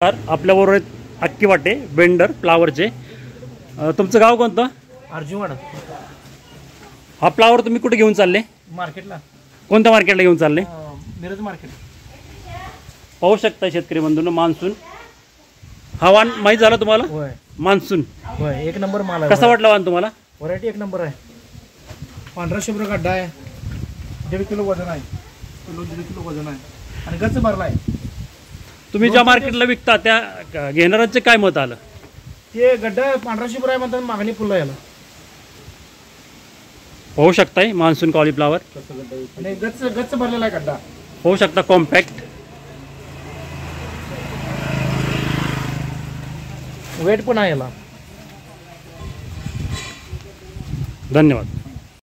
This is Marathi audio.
आपल्याबरोबर आहेत अक्की वाटे वेंडर फ्लावरचे। तुमचं गाव कोणतं? अर्जुनवाडा। हा फ्लावर तुम्ही कुठे घेऊन चालले? मार्केटला। कोणत्या मार्केटला घेऊन चालले? मिरज मार्केट। पाहू शकता शेतकरी बंधूंनो, मान्सून हा वाण माहीत झाला तुम्हाला? होय मान्सून होय, एक नंबर माल आहे। कसा वाटला वाण तुम्हाला? व्हरायटी एक नंबर आहे। 1500 रुपये गड्डा आहे, 1.5 किलो वजन आहे, 1.5 किलो वजन आहे आणि गच्च भरला आहे। तुम्ही ज्या मार्केटला विकता त्या घेणाऱ्यांचे काय मत आलं? ते गड्डा 1500 रुपये म्हणतात, मागणी फुल याला। पाहू शकताय मान्सून कॉलीफ्लावर आणि गच्च गच्च भरलेला आहे गड्डा। पाहू शकता कॉम्पॅक्ट, वेट पण आहे याला। धन्यवाद।